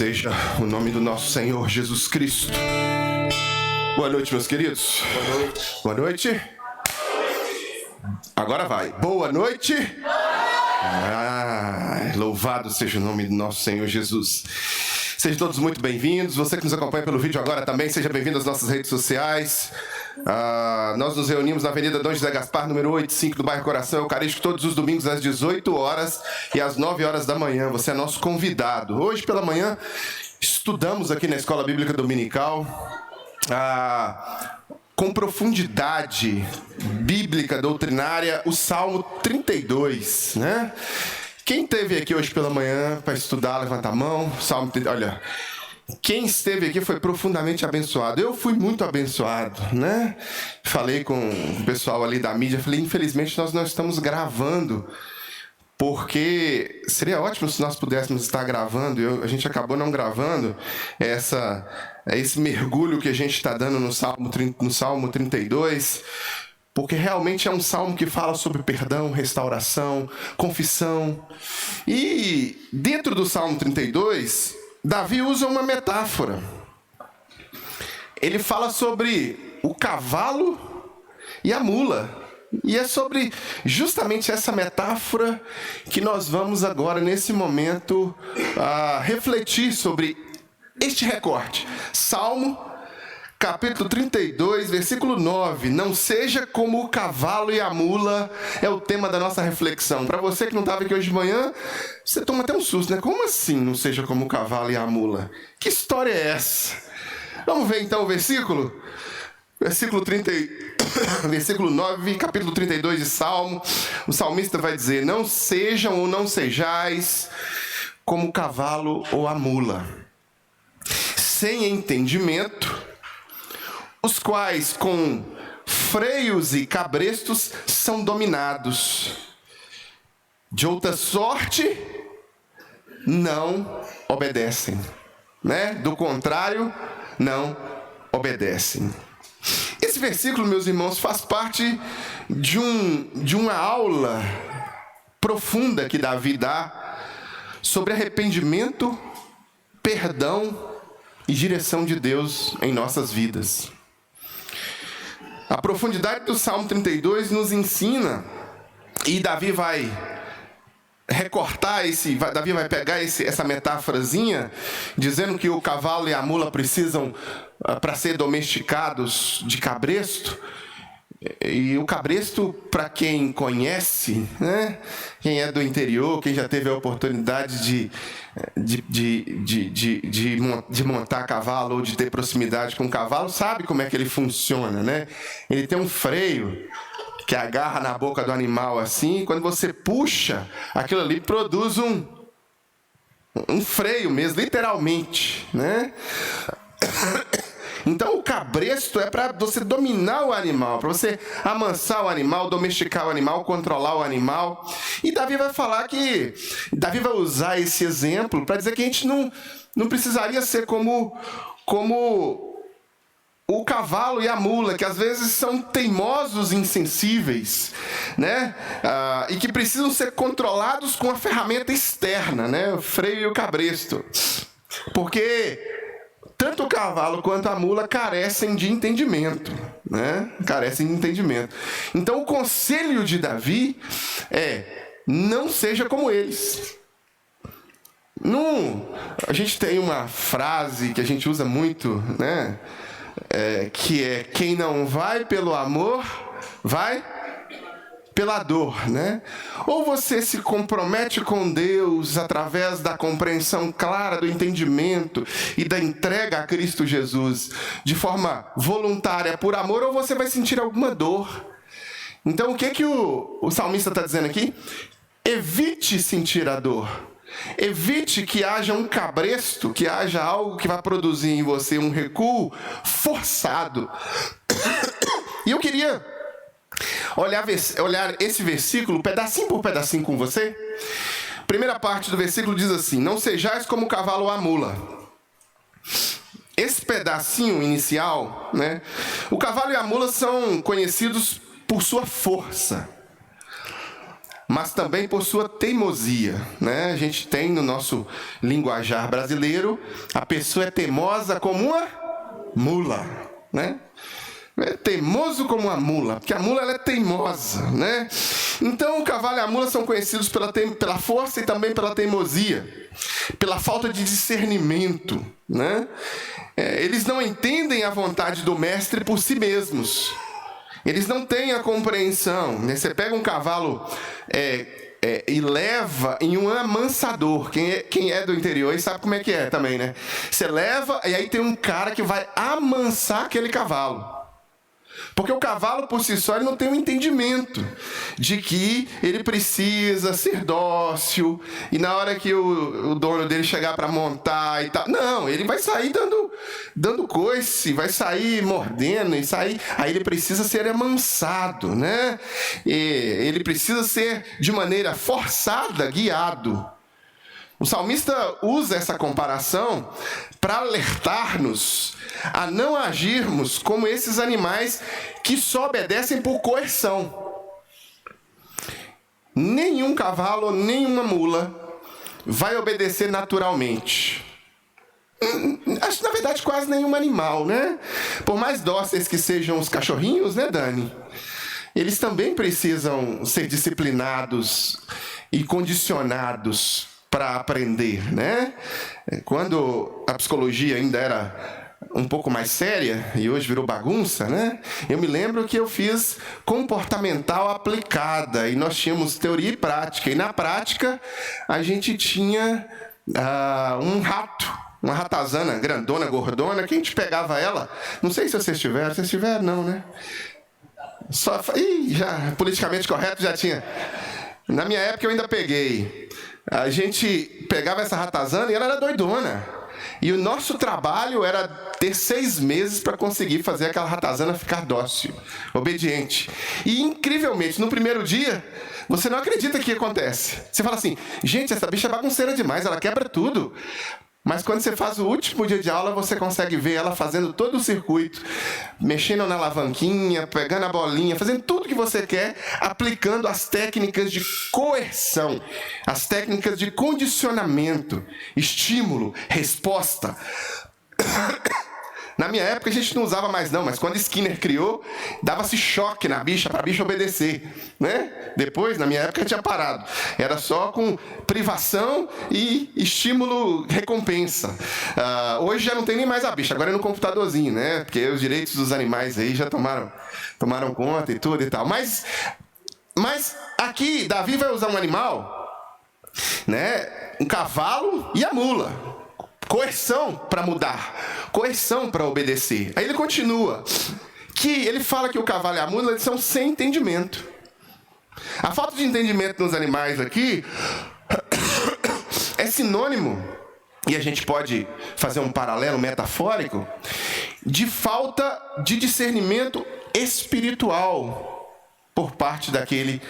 seja o nome do nosso Senhor Jesus Cristo. Boa noite, meus queridos. Boa noite. Boa noite. Agora vai. Boa noite. Louvado seja o nome do nosso Senhor Jesus. Sejam todos muito bem-vindos. Você que nos acompanha pelo vídeo agora também, seja bem-vindo às nossas redes sociais. Nós nos reunimos na Avenida Dom José Gaspar, número 85, do bairro Coração Eucarístico, todos os domingos às 18 horas e às 9 horas da manhã. Você é nosso convidado. Hoje pela manhã estudamos aqui na Escola Bíblica Dominical com profundidade bíblica, doutrinária, o Salmo 32, né? Quem esteve aqui hoje pela manhã para estudar, levanta a mão. Salmo 32, olha, quem esteve aqui foi profundamente abençoado. Eu fui muito abençoado, né? Falei com o pessoal ali da mídia, falei, infelizmente nós não estamos gravando, porque seria ótimo se nós pudéssemos estar gravando. A gente acabou não gravando esse mergulho que a gente está dando no Salmo 32, porque realmente é um salmo que fala sobre perdão, restauração, confissão. E dentro do Salmo 32, Davi usa uma metáfora. Ele fala sobre o cavalo e a mula. E é sobre justamente essa metáfora que nós vamos agora, nesse momento, refletir sobre este recorte. Salmo capítulo 32, versículo 9. Não seja como o cavalo e a mula é o tema da nossa reflexão. Para você que não estava aqui hoje de manhã, você toma até um susto, né? Como assim não seja como o cavalo e a mula? Que história é essa? Vamos ver então o versículo? Versículo 9, capítulo 32 de Salmo. O salmista vai dizer: não sejam ou não sejais como o cavalo ou a mula, sem entendimento, os quais com freios e cabrestos são dominados. De outra sorte, não obedecem, né? Do contrário, não obedecem. Esse versículo, meus irmãos, faz parte de uma aula profunda que Davi dá sobre arrependimento, perdão e direção de Deus em nossas vidas. A profundidade do Salmo 32 nos ensina, e Davi vai recortar Davi vai pegar essa metáforazinha, dizendo que o cavalo e a mula precisam, para ser domesticados, de cabresto. E o cabresto, para quem conhece, né? Quem é do interior, quem já teve a oportunidade de montar cavalo ou de ter proximidade com o cavalo, sabe como é que ele funciona, né? Ele tem um freio que agarra na boca do animal assim, e quando você puxa, aquilo ali produz um freio mesmo, literalmente, né? Então o cabresto é para você dominar o animal, para você amansar o animal, domesticar o animal, controlar o animal. E Davi vai vai usar esse exemplo para dizer que a gente não precisaria ser como o cavalo e a mula, que às vezes são teimosos e insensíveis, né? E que precisam ser controlados com a ferramenta externa, né? O freio e o cabresto. Porque tanto o cavalo quanto a mula carecem de entendimento, né? Carecem de entendimento. Então o conselho de Davi é: não seja como eles. A gente tem uma frase que a gente usa muito, né? Que é: quem não vai pelo amor, vai pela dor, né? Ou você se compromete com Deus através da compreensão clara do entendimento e da entrega a Cristo Jesus de forma voluntária, por amor, ou você vai sentir alguma dor. Então o que o salmista está dizendo aqui? Evite sentir a dor. Evite que haja um cabresto, que haja algo que vai produzir em você um recuo forçado. E eu queria olhar esse versículo pedacinho por pedacinho com você. Primeira parte do versículo diz assim: não sejais como o cavalo ou a mula. Esse pedacinho inicial, né? O cavalo e a mula são conhecidos por sua força. mas também por sua teimosia, né? A gente tem no nosso linguajar brasileiro, a pessoa é teimosa como uma mula, né? É teimoso como uma mula, porque a mula ela é teimosa, né? Então o cavalo e a mula são conhecidos pela força e também pela teimosia, pela falta de discernimento, né? Eles não entendem a vontade do mestre por si mesmos. Eles não têm a compreensão, né? Você pega um cavalo e leva em um amansador. Quem é do interior aí sabe como é que é também, né? Você leva e aí tem um cara que vai amansar aquele cavalo. Porque o cavalo, por si só, ele não tem um entendimento de que ele precisa ser dócil, e na hora que o dono dele chegar para montar e tal... Não, ele vai sair dando coice, vai sair mordendo, aí ele precisa ser amansado, né? E ele precisa ser, de maneira forçada, guiado. O salmista usa essa comparação para alertar-nos a não agirmos como esses animais que só obedecem por coerção. Nenhum cavalo, nenhuma mula vai obedecer naturalmente. Acho que, na verdade, quase nenhum animal, né? Por mais dóceis que sejam os cachorrinhos, né, Dani? Eles também precisam ser disciplinados e condicionados para aprender, né? Quando a psicologia ainda era um pouco mais séria, e hoje virou bagunça, né? Eu me lembro que eu fiz comportamental aplicada, e nós tínhamos teoria e prática, e na prática a gente tinha um rato, uma ratazana grandona, gordona, que a gente pegava ela, não sei se vocês tiveram, não, né? Já, politicamente correto, já tinha. Na minha época eu ainda peguei. A gente pegava essa ratazana e ela era doidona. E o nosso trabalho era ter 6 meses para conseguir fazer aquela ratazana ficar dócil, obediente. E, incrivelmente, no primeiro dia, você não acredita que acontece. Você fala assim, gente, essa bicha é bagunceira demais, ela quebra tudo. Mas quando você faz o último dia de aula, você consegue ver ela fazendo todo o circuito, mexendo na alavanquinha, pegando a bolinha, fazendo tudo que você quer, aplicando as técnicas de coerção, as técnicas de condicionamento, estímulo, resposta. Na minha época a gente não usava mais não, mas quando Skinner criou, dava-se choque na bicha, para a bicha obedecer, né? Depois, na minha época, tinha parado. Era só com privação e estímulo recompensa. Hoje já não tem nem mais a bicha, agora é no computadorzinho, né? Porque os direitos dos animais aí já tomaram conta e tudo e tal. Mas aqui, Davi vai usar um animal, né? Um cavalo e a mula. Coerção para mudar, coerção para obedecer. Aí ele continua, que ele fala que o cavalo e a mula eles são sem entendimento. A falta de entendimento nos animais aqui é sinônimo, e a gente pode fazer um paralelo metafórico, de falta de discernimento espiritual por parte daquele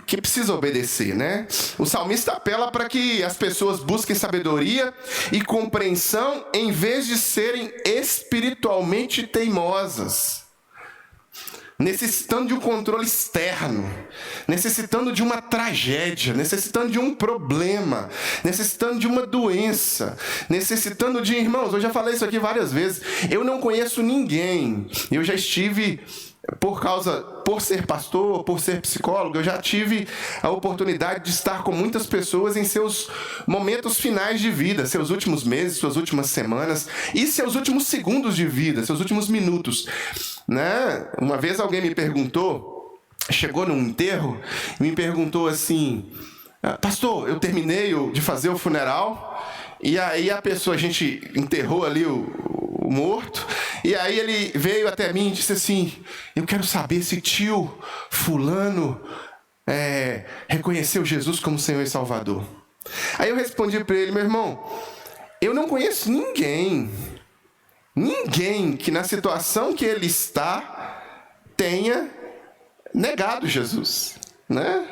que precisa obedecer, né? O salmista apela para que as pessoas busquem sabedoria e compreensão em vez de serem espiritualmente teimosas, necessitando de um controle externo, necessitando de uma tragédia, necessitando de um problema, necessitando de uma doença, necessitando de... Irmãos, eu já falei isso aqui várias vezes, eu não conheço ninguém, eu já estive... Por ser pastor, por ser psicólogo, eu já tive a oportunidade de estar com muitas pessoas em seus momentos finais de vida, seus últimos meses, suas últimas semanas e seus últimos segundos de vida, seus últimos minutos, né? Uma vez alguém me perguntou, chegou num enterro e me perguntou assim, pastor, eu terminei de fazer o funeral e aí a gente enterrou ali o morto, e aí ele veio até mim e disse assim, eu quero saber se tio fulano reconheceu Jesus como Senhor e Salvador. Aí eu respondi para ele, meu irmão, eu não conheço ninguém que na situação que ele está tenha negado Jesus, né?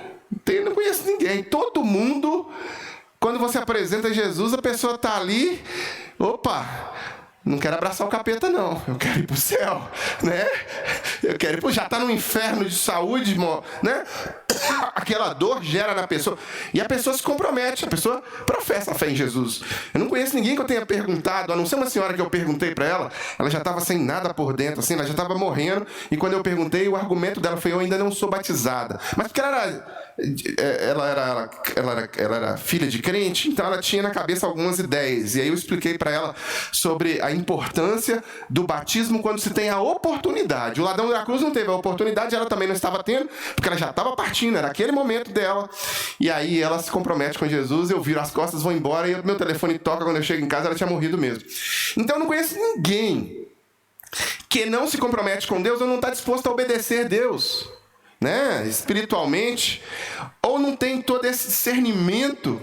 Eu não conheço ninguém. Todo mundo, quando você apresenta Jesus, a pessoa está ali, opa, não quero abraçar o capeta, não. Eu quero ir para o céu, né? Eu quero ir já está no inferno de saúde, né? aquela dor gera na pessoa, e a pessoa se compromete, a pessoa professa a fé em Jesus. Eu não conheço ninguém que eu tenha perguntado, a não ser uma senhora que eu perguntei para ela já estava sem nada por dentro, assim, ela já estava morrendo, e quando eu perguntei, o argumento dela foi: eu ainda não sou batizada. Mas porque ela era filha de crente, então ela tinha na cabeça algumas ideias, e aí eu expliquei para ela sobre a importância do batismo quando se tem a oportunidade. O ladrão da cruz não teve a oportunidade, ela também não estava tendo, porque ela já estava partindo, era aquele momento dela, e aí ela se compromete com Jesus, eu viro as costas, vou embora, e meu telefone toca, quando eu chego em casa ela tinha morrido mesmo. Então eu não conheço ninguém que não se compromete com Deus ou não está disposto a obedecer Deus, né, espiritualmente, ou não tem todo esse discernimento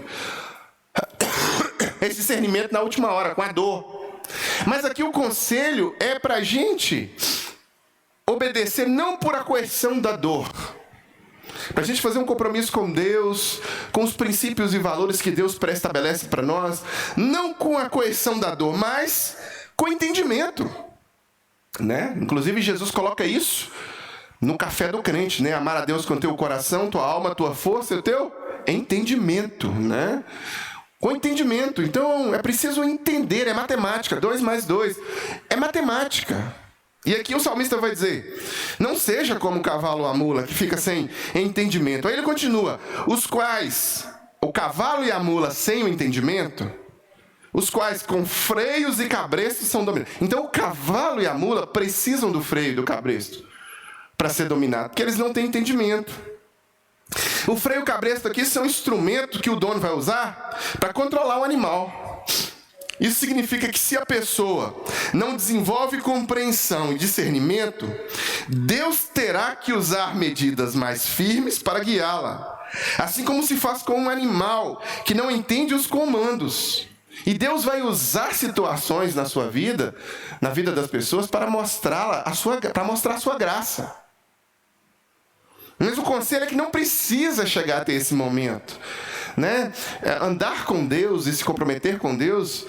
na última hora, com a dor. Mas aqui o conselho é para a gente obedecer não por a coerção da dor, para a gente fazer um compromisso com Deus, com os princípios e valores que Deus pré-estabelece para nós, não com a coerção da dor, mas com entendimento, né? Inclusive Jesus coloca isso no café do crente, né? Amar a Deus com o teu coração, tua alma, tua força e o teu entendimento, né? Com entendimento. Então, é preciso entender, é matemática. 2 mais 2 é matemática. E aqui o salmista vai dizer: não seja como o cavalo ou a mula, que fica sem entendimento. Aí ele continua: os quais, o cavalo e a mula sem o entendimento, os quais com freios e cabrestos são dominados. Então, o cavalo e a mula precisam do freio e do cabresto para ser dominado, porque eles não têm entendimento. O freio e o cabresto aqui são instrumentos que o dono vai usar para controlar o animal. Isso significa que se a pessoa não desenvolve compreensão e discernimento, Deus terá que usar medidas mais firmes para guiá-la. Assim como se faz com um animal que não entende os comandos. E Deus vai usar situações na sua vida, na vida das pessoas, para mostrar a sua graça. Mas o conselho é que não precisa chegar até esse momento, né? Andar com Deus e se comprometer com Deus,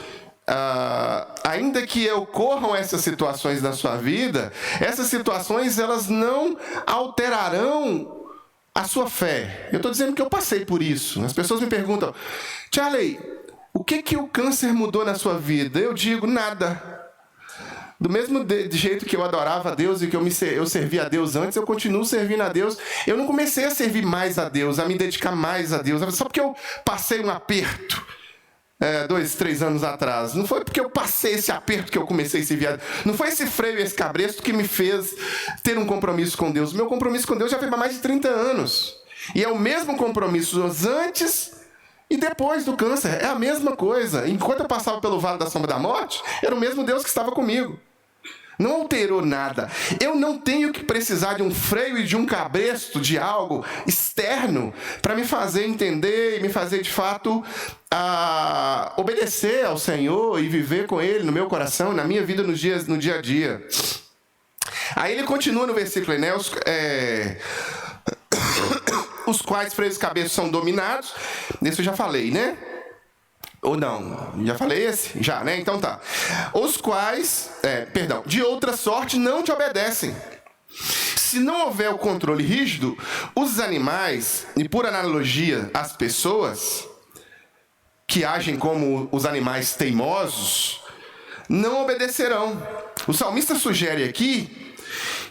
ainda que ocorram essas situações na sua vida, essas situações elas não alterarão a sua fé. Eu estou dizendo que eu passei por isso. As pessoas me perguntam: Charlie, o que o câncer mudou na sua vida? Eu digo: nada. Do mesmo jeito que eu adorava a Deus e que eu servia a Deus antes, eu continuo servindo a Deus. Eu não comecei a servir mais a Deus, a me dedicar mais a Deus, só porque eu passei um aperto 2, 3 anos atrás. Não foi porque eu passei esse aperto que eu comecei a servir a Deus. Não foi esse freio e esse cabresto que me fez ter um compromisso com Deus. O meu compromisso com Deus já foi há mais de 30 anos. E é o mesmo compromisso antes e depois do câncer. É a mesma coisa. Enquanto eu passava pelo vale da sombra da morte, era o mesmo Deus que estava comigo. Não alterou nada. Eu não tenho que precisar de um freio e de um cabresto, de algo externo, para me fazer entender e me fazer, de fato, obedecer ao Senhor e viver com Ele no meu coração, na minha vida, no dia a dia. Aí ele continua no versículo, né? Os quais freios e cabeças são dominados. Isso eu já falei, né? Ou não? Já falei esse? Já, né? Então tá. Os quais, de outra sorte, não te obedecem. Se não houver o controle rígido, os animais, e por analogia as pessoas, que agem como os animais teimosos, não obedecerão. O salmista sugere aqui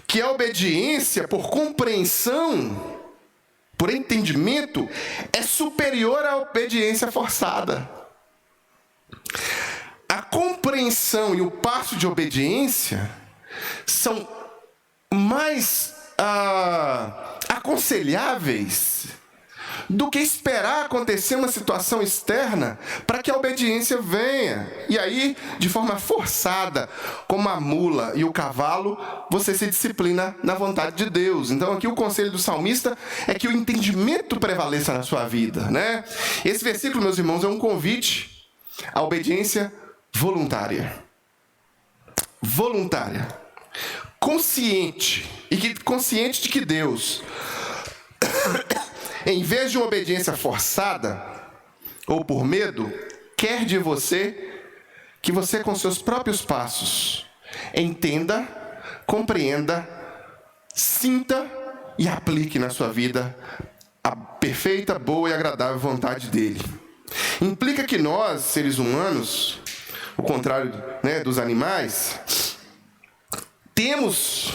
que a obediência por compreensão, por entendimento, é superior à obediência forçada. A compreensão e o passo de obediência são mais aconselháveis do que esperar acontecer uma situação externa para que a obediência venha. E aí, de forma forçada, como a mula e o cavalo, você se disciplina na vontade de Deus. Então aqui o conselho do salmista é que o entendimento prevaleça na sua vida, né? Esse versículo, meus irmãos, é um convite à obediência voluntária. Voluntária. Consciente de que Deus, em vez de uma obediência forçada ou por medo, quer de você que você, com seus próprios passos, entenda, compreenda, sinta e aplique na sua vida a perfeita, boa e agradável vontade dele. Implica que nós, seres humanos, ao contrário, né, dos animais, temos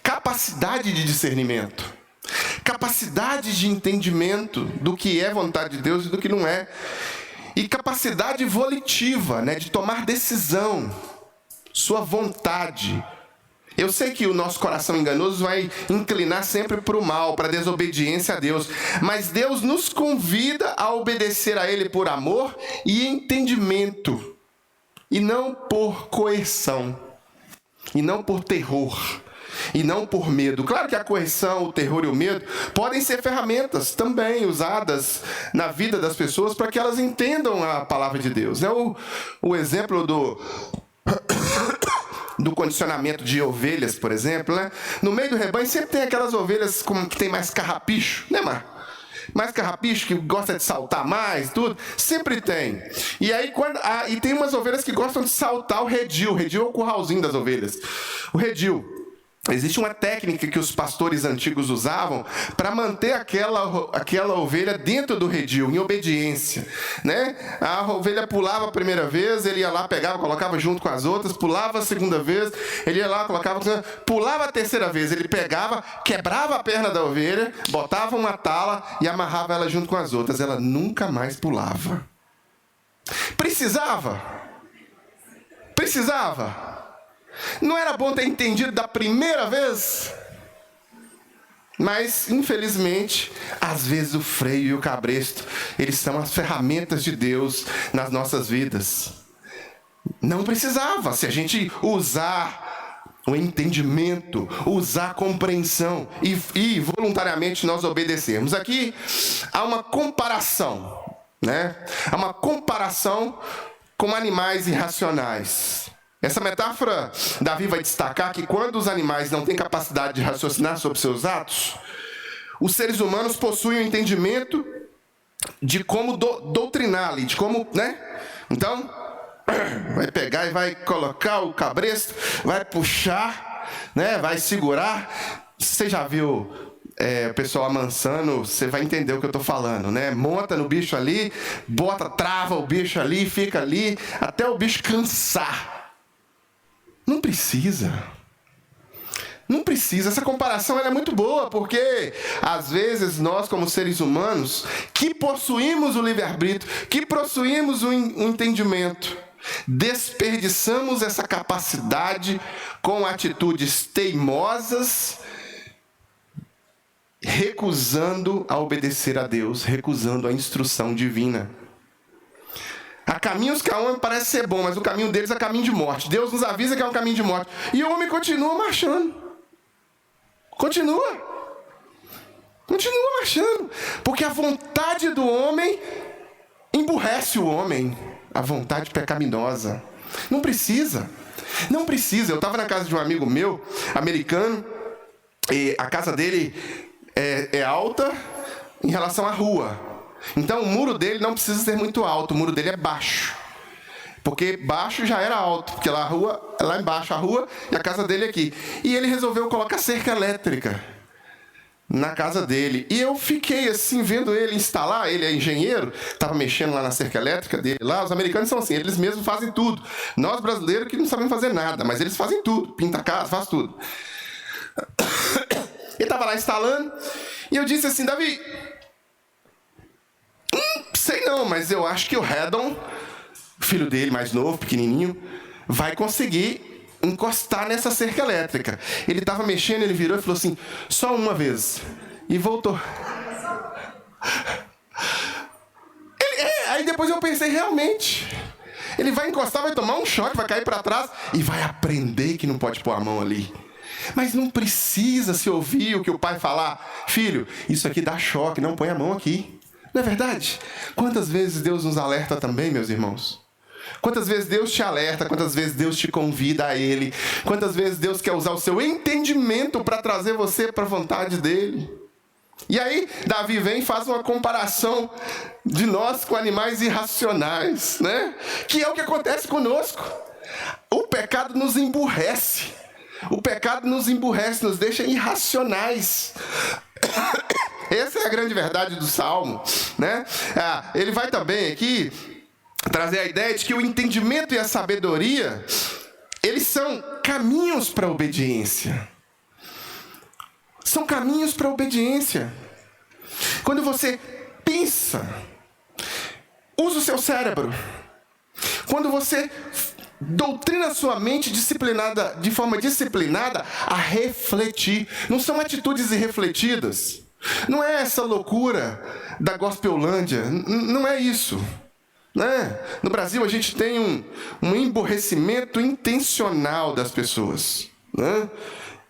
capacidade de discernimento, capacidade de entendimento do que é vontade de Deus e do que não é, e capacidade volitiva, né, de tomar decisão, sua vontade. Eu sei que o nosso coração enganoso vai inclinar sempre para o mal, para a desobediência a Deus. Mas Deus nos convida a obedecer a Ele por amor e entendimento. E não por coerção. E não por terror. E não por medo. Claro que a coerção, o terror e o medo podem ser ferramentas também usadas na vida das pessoas para que elas entendam a palavra de Deus. O exemplo do condicionamento de ovelhas, por exemplo, né? No meio do rebanho sempre tem aquelas ovelhas que tem mais carrapicho, né, Mar? Mais carrapicho, que gosta de saltar mais, tudo. Sempre tem. E aí, e tem umas ovelhas que gostam de saltar o redil. O redil é o curralzinho das ovelhas. O redil. Existe uma técnica que os pastores antigos usavam para manter aquela ovelha dentro do redil, em obediência, né? A ovelha pulava a primeira vez, ele ia lá, pegava, colocava junto com as outras, pulava a segunda vez, ele ia lá, colocava, pulava a terceira vez, ele pegava, quebrava a perna da ovelha, botava uma tala e amarrava ela junto com as outras. Ela nunca mais pulava. Precisava? Não era bom ter entendido da primeira vez? Mas, infelizmente, às vezes o freio e o cabresto, eles são as ferramentas de Deus nas nossas vidas. Não precisava, se a gente usar o entendimento, usar a compreensão e voluntariamente nós obedecermos. Aqui há uma comparação, né? Há uma comparação com animais irracionais. Essa metáfora, Davi vai destacar que quando os animais não têm capacidade de raciocinar sobre seus atos, os seres humanos possuem o entendimento de como doutriná-lo, de como, né? Então, vai pegar e vai colocar o cabresto, vai puxar, né? Vai segurar. Você já viu o pessoal amansando? Você vai entender o que eu estou falando, né? Monta no bicho ali, trava o bicho ali, fica ali, até o bicho cansar. Não precisa. Essa comparação ela é muito boa, porque às vezes nós, como seres humanos, que possuímos o livre-arbítrio, que possuímos o entendimento, desperdiçamos essa capacidade com atitudes teimosas, recusando a obedecer a Deus, recusando a instrução divina. Há caminhos que a homem parece ser bom, mas o caminho deles é caminho de morte. Deus nos avisa que é um caminho de morte. E o homem continua marchando. Continua marchando. Porque a vontade do homem emburrece o homem. A vontade pecaminosa. Não precisa. Eu estava na casa de um amigo meu, americano, e a casa dele é alta em relação à rua. Então o muro dele não precisa ser muito alto, o muro dele é baixo. Porque baixo já era alto, porque lá embaixo a rua e a casa dele aqui. E ele resolveu colocar cerca elétrica na casa dele. E eu fiquei assim, vendo ele instalar, ele é engenheiro, estava mexendo lá na cerca elétrica dele. Lá os americanos são assim, eles mesmos fazem tudo. Nós brasileiros que não sabemos fazer nada, mas eles fazem tudo, pinta a casa, faz tudo. Ele estava lá instalando, e eu disse assim: Davi, sei não, mas eu acho que o Redon, filho dele mais novo, pequenininho, vai conseguir encostar nessa cerca elétrica. Ele estava mexendo, ele virou e falou assim: só uma vez. E voltou. Aí depois eu pensei, realmente, ele vai encostar, vai tomar um choque, vai cair para trás e vai aprender que não pode pôr a mão ali. Mas não precisa se ouvir o que o pai falar: filho, isso aqui dá choque, não põe a mão aqui. Não é verdade? Quantas vezes Deus nos alerta também, meus irmãos? Quantas vezes Deus te alerta, quantas vezes Deus te convida a Ele, quantas vezes Deus quer usar o seu entendimento para trazer você para a vontade dEle. E aí, Davi vem e faz uma comparação de nós com animais irracionais, né? Que é o que acontece conosco. O pecado nos emburrece. O pecado nos emburrece, nos deixa irracionais. Essa é a grande verdade do Salmo, né? Ele vai também aqui trazer a ideia de que o entendimento e a sabedoria, eles são caminhos para a obediência. São caminhos para a obediência. Quando você pensa, usa o seu cérebro. Quando você doutrina a sua mente disciplinada, de forma disciplinada a refletir. Não são atitudes irrefletidas. Não é essa loucura da Gospelândia. Não é isso. Né? No Brasil a gente tem um emburrecimento intencional das pessoas. Né?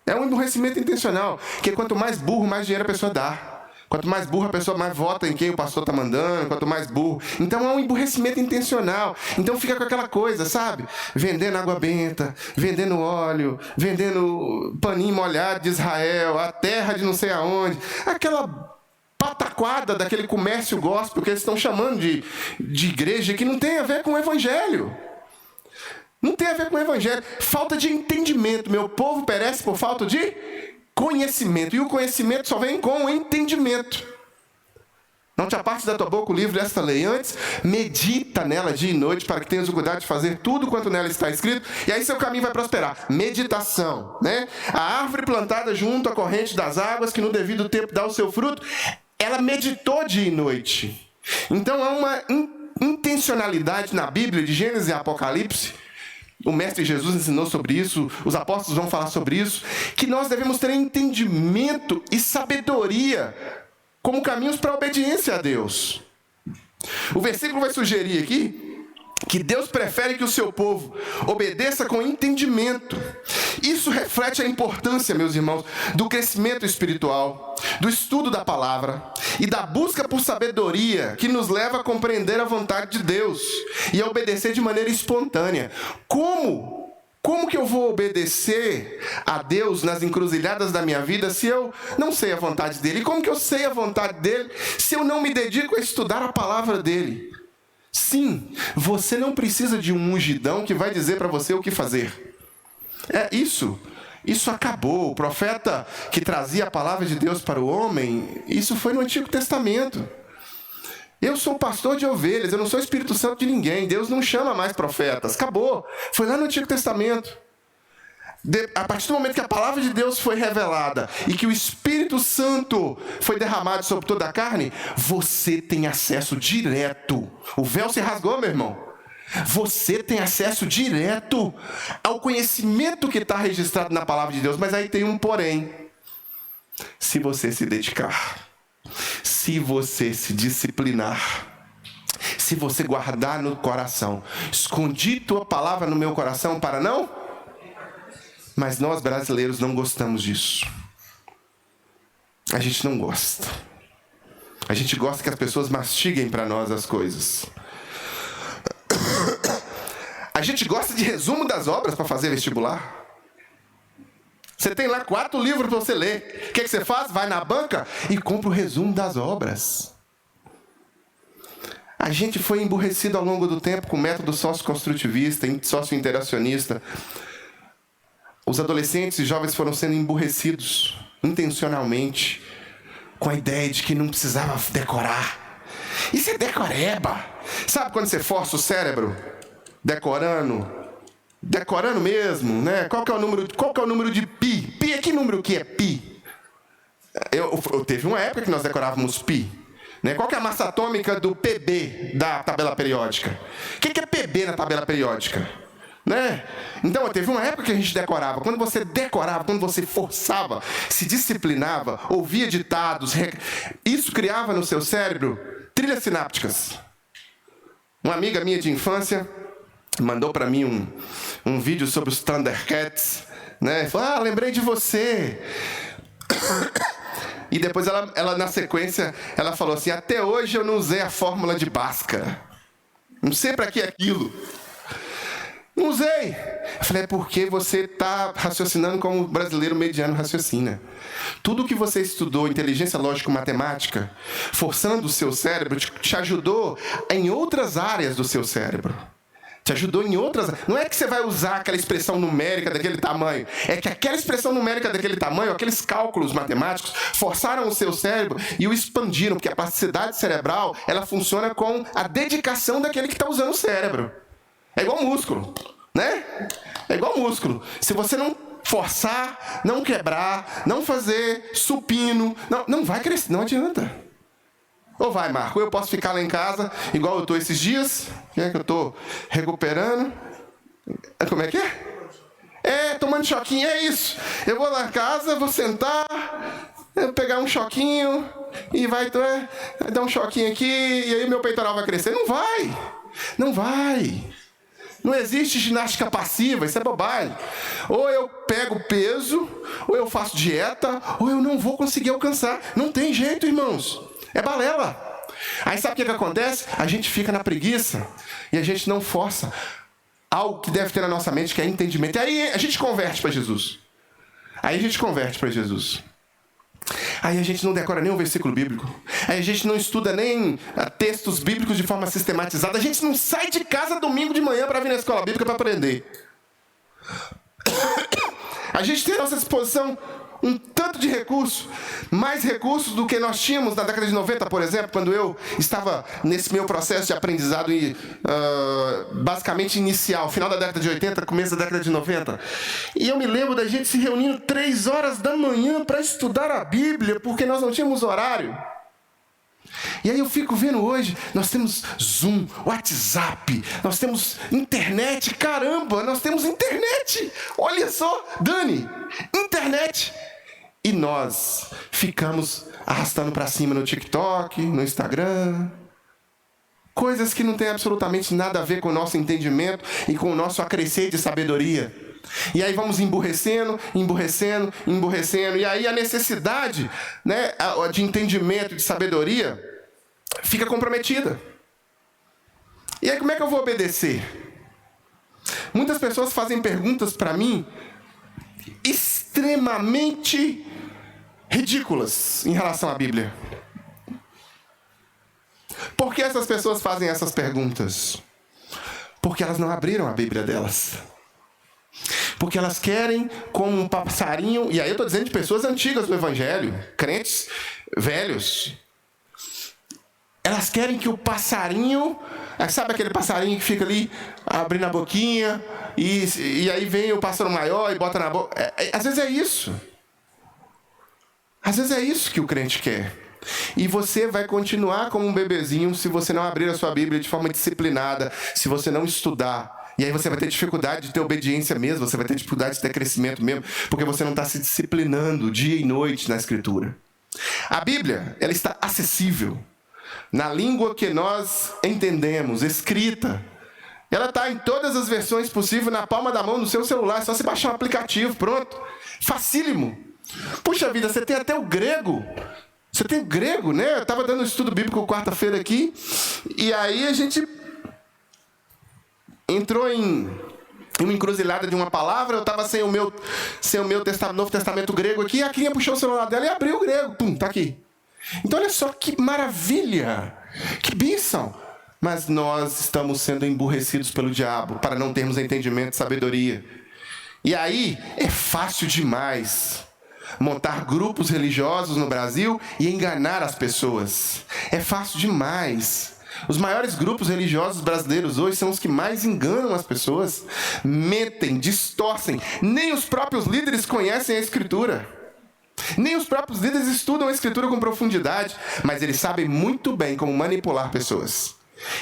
É um emburrecimento intencional. Que quanto mais burro, mais dinheiro a pessoa dá. Quanto mais burro a pessoa, mais vota em quem o pastor está mandando. Quanto mais burro. Então é um emburrecimento intencional. Então fica com aquela coisa, sabe? Vendendo água benta, vendendo óleo, vendendo paninho molhado de Israel, a terra de não sei aonde. Aquela pataquada daquele comércio gospel que eles estão chamando de igreja, que não tem a ver com o evangelho. Não tem a ver com o evangelho. Falta de entendimento. Meu povo perece por falta de conhecimento. E o conhecimento só vem com o entendimento. Não te apartes da tua boca o livro desta lei. Antes, medita nela dia e noite, para que tenhas o cuidado de fazer tudo quanto nela está escrito. E aí seu caminho vai prosperar. Meditação, né? A árvore plantada junto à corrente das águas, que no devido tempo dá o seu fruto, ela meditou dia e noite. Então há uma intencionalidade na Bíblia, de Gênesis e Apocalipse. O Mestre Jesus ensinou sobre isso, os apóstolos vão falar sobre isso, que nós devemos ter entendimento e sabedoria como caminhos para a obediência a Deus. O versículo vai sugerir aqui que Deus prefere que o seu povo obedeça com entendimento. Isso reflete a importância, meus irmãos, do crescimento espiritual, do estudo da palavra e da busca por sabedoria que nos leva a compreender a vontade de Deus e a obedecer de maneira espontânea. Como que eu vou obedecer a Deus nas encruzilhadas da minha vida se eu não sei a vontade dele? E como que eu sei a vontade dele se eu não me dedico a estudar a palavra dele? Sim, você não precisa de um ungidão que vai dizer para você o que fazer. Isso acabou. O profeta que trazia a palavra de Deus para o homem, isso foi no Antigo Testamento. Eu sou pastor de ovelhas, eu não sou Espírito Santo de ninguém. Deus não chama mais profetas. Acabou. Foi lá no Antigo Testamento. A partir do momento que a palavra de Deus foi revelada e que o Espírito Santo foi derramado sobre toda a carne, você tem acesso direto. O véu se rasgou, meu irmão. Você tem acesso direto ao conhecimento que está registrado na palavra de Deus. Mas aí tem um porém. Se você se dedicar, se você se disciplinar, se você guardar no coração, escondi tua palavra no meu coração para não... Mas nós brasileiros não gostamos disso. A gente não gosta. A gente gosta que as pessoas mastiguem para nós as coisas. A gente gosta de resumo das obras para fazer vestibular. Você tem lá 4 livros para você ler. O que você faz? Vai na banca e compra o resumo das obras. A gente foi emburrecido ao longo do tempo com o método sócio-construtivista, sócio-interacionista. Os adolescentes e jovens foram sendo emburrecidos intencionalmente com a ideia de que não precisava decorar. Isso é decoreba. Sabe quando você força o cérebro decorando mesmo, né? Qual que é o número de pi? Pi é que número que é pi? Teve uma época que nós decorávamos pi. Né? Qual que é a massa atômica do PB da tabela periódica? O que é PB na tabela periódica? Né? Então, teve uma época que a gente decorava. Quando você decorava, quando você forçava, se disciplinava, ouvia ditados, isso criava no seu cérebro trilhas sinápticas. Uma amiga minha de infância mandou para mim um vídeo sobre os Thundercats, né? Falou, lembrei de você. E depois ela na sequência, ela falou assim, até hoje eu não usei a fórmula de Bhaskara. Não sei para que aquilo. Não usei. Eu falei, é porque você está raciocinando como o brasileiro mediano raciocina. Tudo que você estudou, inteligência lógico-matemática, forçando o seu cérebro, te ajudou em outras áreas do seu cérebro. Te ajudou em outras. Não é que você vai usar aquela expressão numérica daquele tamanho. É que aquela expressão numérica daquele tamanho, aqueles cálculos matemáticos, forçaram o seu cérebro e o expandiram, porque a plasticidade cerebral, ela funciona com a dedicação daquele que está usando o cérebro. É igual músculo, né? É igual músculo. Se você não forçar, não quebrar, não fazer supino, não vai crescer, não adianta. Ou vai, Marco, eu posso ficar lá em casa, igual eu estou esses dias, que eu estou recuperando. Como é que é? Tomando choquinho, é isso. Eu vou lá em casa, vou sentar, pegar um choquinho e vai dar um choquinho aqui, e aí meu peitoral vai crescer. Não vai. Não vai. Não existe ginástica passiva, isso é bobagem. Ou eu pego peso, ou eu faço dieta, ou eu não vou conseguir alcançar. Não tem jeito, irmãos. É balela. Aí sabe o que acontece? A gente fica na preguiça e a gente não força algo que deve ter na nossa mente, que é entendimento. E aí a gente converte para Jesus. Aí a gente não decora nem um versículo bíblico. Aí a gente não estuda nem textos bíblicos de forma sistematizada. A gente não sai de casa domingo de manhã para vir na escola bíblica para aprender. A gente tem à nossa disposição um tanto de recursos, mais recursos do que nós tínhamos na década de 90, por exemplo, quando eu estava nesse meu processo de aprendizado basicamente inicial, final da década de 80, começo da década de 90. E eu me lembro da gente se reunindo 3 horas da manhã para estudar a Bíblia, porque nós não tínhamos horário. E aí eu fico vendo hoje, nós temos Zoom, WhatsApp, nós temos internet, caramba, nós temos internet. Olha só, Dani, internet. E nós ficamos arrastando para cima no TikTok, no Instagram. Coisas que não têm absolutamente nada a ver com o nosso entendimento e com o nosso acrescer de sabedoria. E aí vamos emburrecendo. E aí a necessidade, né, de entendimento, de sabedoria, fica comprometida. E aí como é que eu vou obedecer? Muitas pessoas fazem perguntas para mim extremamente ridículas em relação à Bíblia. Por que essas pessoas fazem essas perguntas? Porque elas não abriram a Bíblia delas. Porque elas querem, como um passarinho, e aí eu estou dizendo de pessoas antigas do Evangelho, crentes velhos, elas querem que o passarinho, sabe aquele passarinho que fica ali abrindo a boquinha, e aí vem o pássaro maior e bota na boca. Às vezes é isso. Às vezes é isso que o crente quer. E você vai continuar como um bebezinho se você não abrir a sua Bíblia de forma disciplinada, se você não estudar. E aí você vai ter dificuldade de ter obediência mesmo, você vai ter dificuldade de ter crescimento mesmo, porque você não está se disciplinando dia e noite na Escritura. A Bíblia, ela está acessível, na língua que nós entendemos, escrita. Ela está em todas as versões possíveis, na palma da mão, no seu celular, é só você baixar um aplicativo, pronto. Facílimo. Puxa vida, você tem até o grego. Você tem o grego, né? Eu estava dando um estudo bíblico quarta-feira aqui, e aí a gente entrou em uma encruzilhada de uma palavra. Eu estava sem o meu Novo Testamento grego aqui, a Crinha puxou o celular dela e abriu o grego. Pum, tá aqui. Então olha só que maravilha, que bênção. Mas nós estamos sendo emburrecidos pelo diabo para não termos entendimento e sabedoria. E aí é fácil demais montar grupos religiosos no Brasil e enganar as pessoas. É fácil demais. Os maiores grupos religiosos brasileiros hoje são os que mais enganam as pessoas, mentem, distorcem. Nem os próprios líderes conhecem a Escritura. Nem os próprios líderes estudam a Escritura com profundidade, mas eles sabem muito bem como manipular pessoas.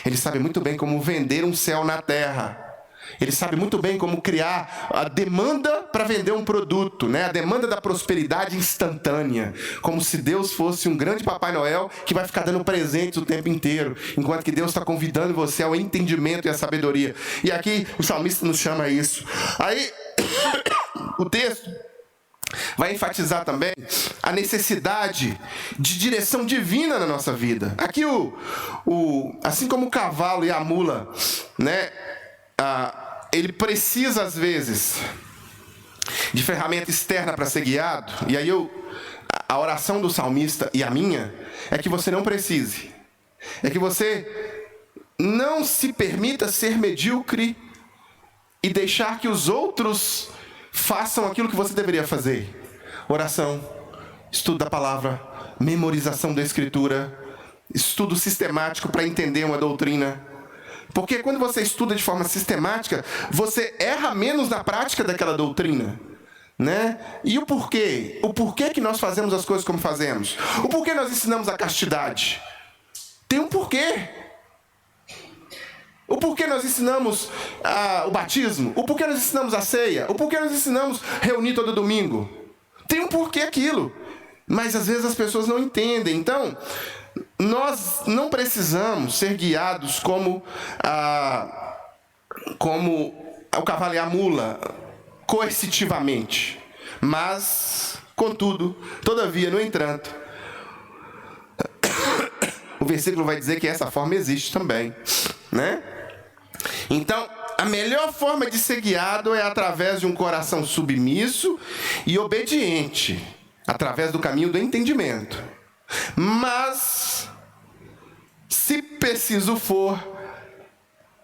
Eles sabem muito bem como vender um céu na terra. Ele sabe muito bem como criar a demanda para vender um produto, né? A demanda da prosperidade instantânea. Como se Deus fosse um grande Papai Noel que vai ficar dando presentes o tempo inteiro, enquanto que Deus está convidando você ao entendimento e à sabedoria. E aqui o salmista nos chama a isso. Aí, o texto vai enfatizar também a necessidade de direção divina na nossa vida. Aqui, assim como o cavalo e a mula, né? Ele precisa, às vezes, de ferramenta externa para ser guiado. E aí a oração do salmista e a minha é que você não precise. É que você Não se permita ser medíocre e deixar que os outros façam aquilo que você deveria fazer. Oração, estudo da palavra, memorização da escritura, estudo sistemático para entender uma doutrina. Porque quando você estuda de forma sistemática, você erra menos na prática daquela doutrina, né? E o porquê? O porquê que nós fazemos as coisas como fazemos? O porquê nós ensinamos a castidade? Tem um porquê. O porquê nós ensinamos o batismo? O porquê nós ensinamos a ceia? O porquê nós ensinamos reunir todo domingo? Tem um porquê aquilo. Mas às vezes as pessoas não entendem. Então, nós não precisamos ser guiados como o cavalo e a mula, coercitivamente. Mas, contudo, todavia, no entanto, o versículo vai dizer que essa forma existe também, né? Então, a melhor forma de ser guiado é através de um coração submisso e obediente, através do caminho do entendimento. Mas, se preciso for,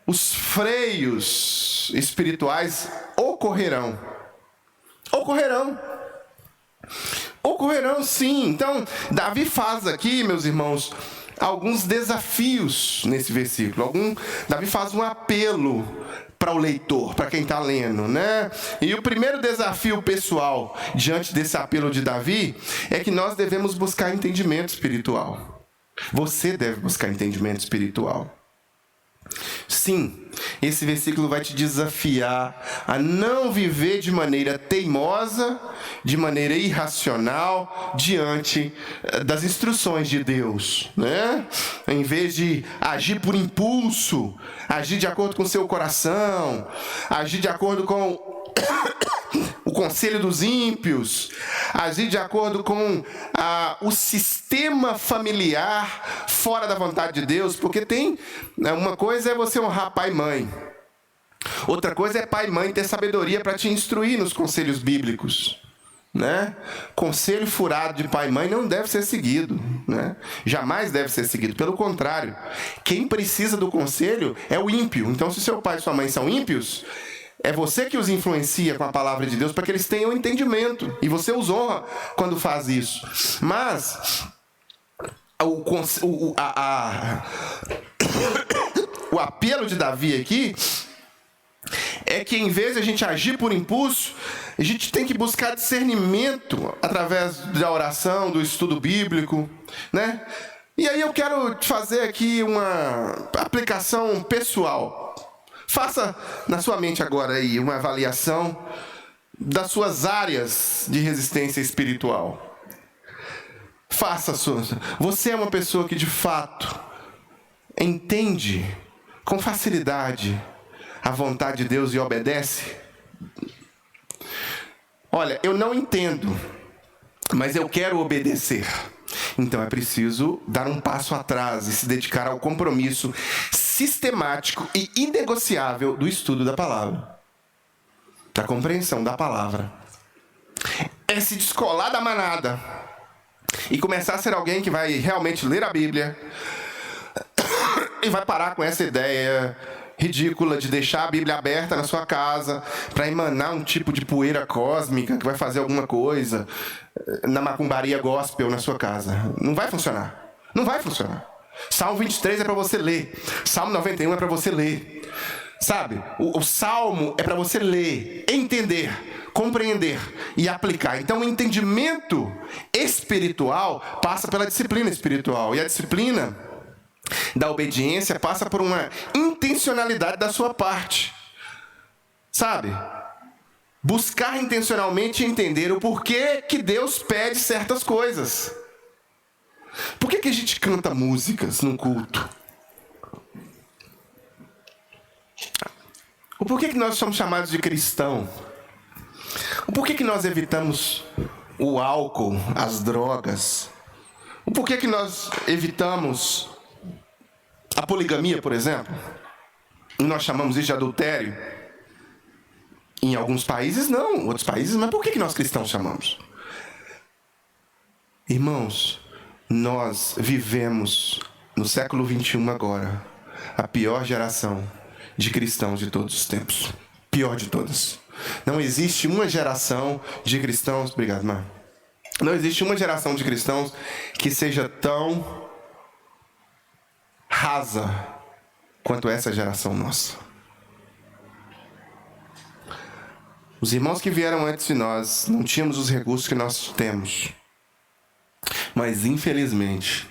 os freios espirituais ocorrerão. Ocorrerão, sim. Então, Davi faz aqui, meus irmãos, alguns desafios nesse versículo. Davi faz um apelo para o leitor, para quem está lendo, né? E o primeiro desafio pessoal diante desse apelo de Davi é que nós devemos buscar entendimento espiritual. Você deve buscar entendimento espiritual. Sim, esse versículo vai te desafiar a não viver de maneira teimosa, de maneira irracional, diante das instruções de Deus, né? Em vez de agir por impulso, agir de acordo com o seu coração, agir de acordo com o conselho dos ímpios, agir de acordo com o sistema familiar fora da vontade de Deus, porque uma coisa é você honrar pai e mãe, outra coisa é pai e mãe ter sabedoria para te instruir nos conselhos bíblicos, né? Conselho furado de pai e mãe não deve ser seguido, né? Jamais deve ser seguido, pelo contrário, quem precisa do conselho é o ímpio. Então, se seu pai e sua mãe são ímpios, é você que os influencia com a palavra de Deus para que eles tenham entendimento. E você os honra quando faz isso. Mas o apelo de Davi aqui é que, em vez de a gente agir por impulso, a gente tem que buscar discernimento através da oração, do estudo bíblico, né? E aí eu quero fazer aqui uma aplicação pessoal. Faça na sua mente agora aí uma avaliação das suas áreas de resistência espiritual. Você é uma pessoa que de fato entende com facilidade a vontade de Deus e obedece? Olha, eu não entendo, mas eu quero obedecer. Então é preciso dar um passo atrás e se dedicar ao compromisso sistemático e inegociável do estudo da palavra, da compreensão da palavra. É se descolar da manada e começar a ser alguém que vai realmente ler a Bíblia e vai parar com essa ideia ridícula de deixar a Bíblia aberta na sua casa para emanar um tipo de poeira cósmica que vai fazer alguma coisa na macumbaria gospel na sua casa. Não vai funcionar. Não vai funcionar. Salmo 23 é para você ler. Salmo 91 é para você ler. Sabe? O Salmo é para você ler, entender, compreender e aplicar. Então o entendimento espiritual passa pela disciplina espiritual. E a disciplina da obediência passa por uma intencionalidade da sua parte. Sabe? Buscar intencionalmente entender o porquê que Deus pede certas coisas. Por que a gente canta músicas num culto? O porquê que nós somos chamados de cristão? O porquê que nós evitamos o álcool, as drogas? O porquê que nós evitamos a poligamia, por exemplo? E nós chamamos isso de adultério. Em alguns países não, em outros países, mas por que nós cristãos chamamos? Irmãos, nós vivemos no século XXI agora a pior geração de cristãos de todos os tempos. Pior de todas. Não existe uma geração de cristãos... Obrigado, Mar. Não existe uma geração de cristãos que seja tão rasa quanto essa geração nossa. Os irmãos que vieram antes de nós não tínhamos os recursos que nós temos. Mas, infelizmente,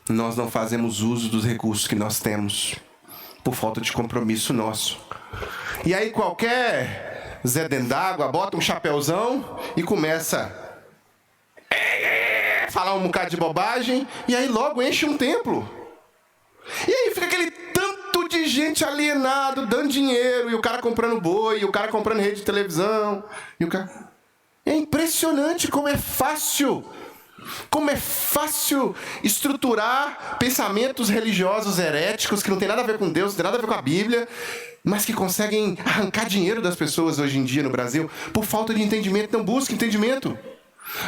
nós não fazemos uso dos recursos que nós temos por falta de compromisso nosso. E aí qualquer Zé Dendágua bota um chapéuzão e começa a falar um bocado de bobagem, e aí logo enche um templo. E aí fica aquele tanto de gente alienado, dando dinheiro, e o cara comprando boi, e o cara comprando rede de televisão, e o cara... É impressionante como é fácil estruturar pensamentos religiosos heréticos que não tem nada a ver com Deus, não tem nada a ver com a Bíblia, mas que conseguem arrancar dinheiro das pessoas hoje em dia no Brasil por falta de entendimento. Então busque entendimento.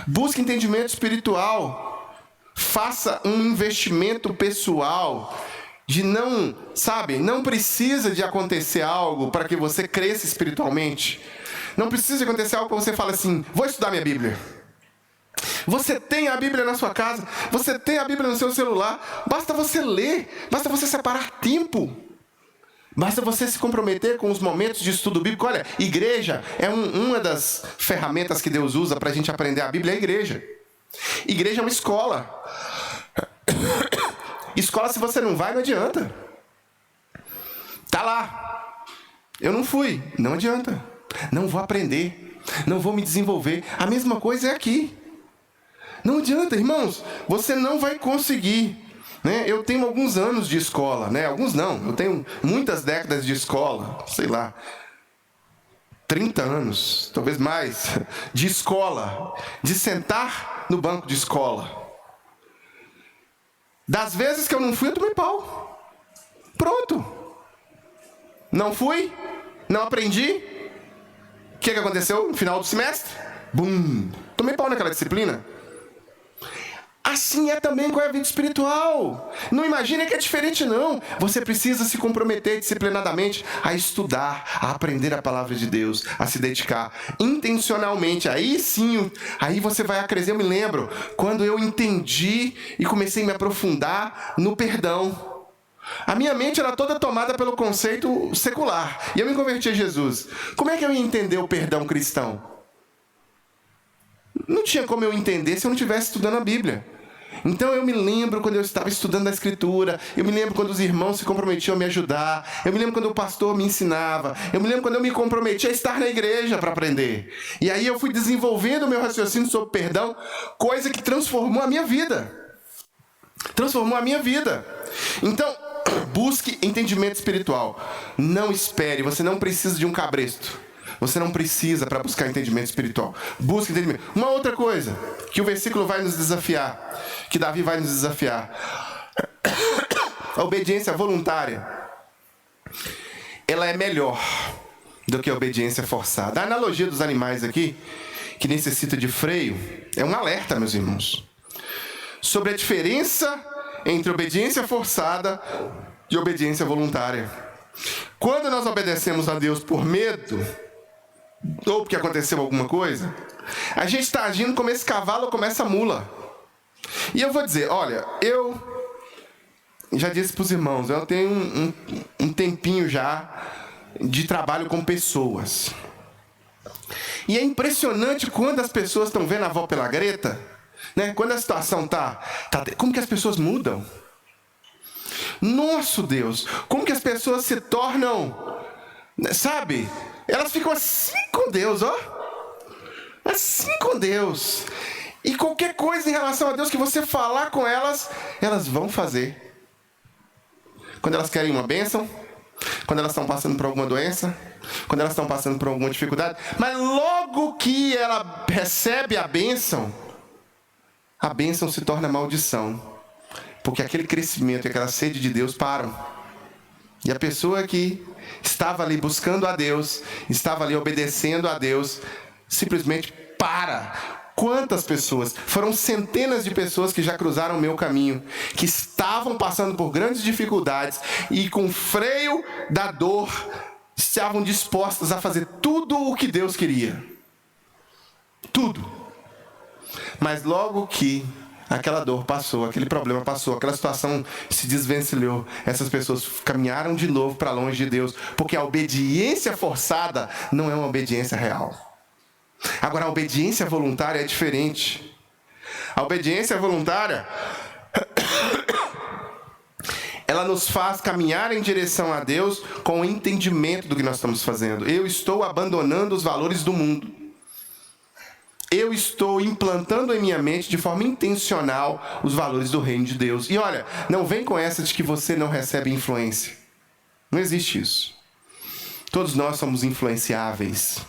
Busque entendimento espiritual. Faça um investimento pessoal de não precisa de acontecer algo para que você cresça espiritualmente. Não precisa de acontecer algo para você falar assim, vou estudar minha Bíblia. Você tem a Bíblia na sua casa, você tem a Bíblia no seu celular, basta você ler, basta você separar tempo. Basta você se comprometer com os momentos de estudo bíblico. Olha, igreja é uma das ferramentas que Deus usa para a gente aprender a Bíblia, é a igreja. Igreja é uma escola. Escola, se você não vai, não adianta. Tá lá. Eu não fui, não adianta. Não vou aprender, não vou me desenvolver. A mesma coisa é aqui. Não adianta, irmãos, você não vai conseguir. Né? Eu tenho alguns anos de escola, né? Alguns não, eu tenho muitas décadas de escola, sei lá, 30 anos, talvez mais, de escola, de sentar no banco de escola. Das vezes que eu não fui, eu tomei pau. Pronto. Não fui, não aprendi. O que aconteceu no final do semestre? Bum! Tomei pau naquela disciplina. Assim é também com a vida espiritual. Não imagine que é diferente, não. Você precisa se comprometer disciplinadamente a estudar, a aprender a palavra de Deus, a se dedicar intencionalmente. Aí sim, aí você vai crescer. Eu me lembro quando eu entendi e comecei a me aprofundar no perdão. A minha mente era toda tomada pelo conceito secular. E eu me converti a Jesus. Como é que eu ia entender o perdão cristão? Não tinha como eu entender se eu não estivesse estudando a Bíblia. Então eu me lembro quando eu estava estudando a Escritura, eu me lembro quando os irmãos se comprometiam a me ajudar, eu me lembro quando o pastor me ensinava, eu me lembro quando eu me comprometi a estar na igreja para aprender. E aí eu fui desenvolvendo o meu raciocínio sobre perdão, coisa que transformou a minha vida. Transformou a minha vida. Então, busque entendimento espiritual. Não espere, você não precisa de um cabresto. Você não precisa para buscar entendimento espiritual. Busque entendimento. Uma outra coisa que o versículo vai nos desafiar, que Davi vai nos desafiar. A obediência voluntária, ela é melhor do que a obediência forçada. A analogia dos animais aqui, que necessita de freio, é um alerta, meus irmãos, sobre a diferença entre obediência forçada e obediência voluntária. Quando nós obedecemos a Deus por medo, ou porque aconteceu alguma coisa, a gente está agindo como esse cavalo ou como essa mula. E eu vou dizer, olha, eu já disse para os irmãos, eu tenho um tempinho já de trabalho com pessoas. E é impressionante quando as pessoas estão vendo a avó pela greta, né? Quando a situação como que as pessoas mudam? Nosso Deus, como que as pessoas se tornam, sabe? Elas ficam assim com Deus, ó. Assim com Deus. E qualquer coisa em relação a Deus que você falar com elas, elas vão fazer. Quando elas querem uma bênção, quando elas estão passando por alguma doença, quando elas estão passando por alguma dificuldade. Mas logo que ela recebe a bênção se torna maldição. Porque aquele crescimento e aquela sede de Deus param. E a pessoa que estava ali buscando a Deus, estava ali obedecendo a Deus, simplesmente para Quantas pessoas? Foram centenas de pessoas que já cruzaram o meu caminho, que estavam passando por grandes dificuldades e com o freio da dor estavam dispostas a fazer tudo o que Deus queria. Tudo. Mas logo que aquela dor passou, aquele problema passou, aquela situação se desvencilhou, essas pessoas caminharam de novo para longe de Deus, porque a obediência forçada não é uma obediência real. Agora, a obediência voluntária é diferente. A obediência voluntária, ela nos faz caminhar em direção a Deus com o entendimento do que nós estamos fazendo. Eu estou abandonando os valores do mundo. Eu estou implantando em minha mente de forma intencional os valores do reino de Deus. E olha, não vem com essa de que você não recebe influência. Não existe isso. Todos nós somos influenciáveis.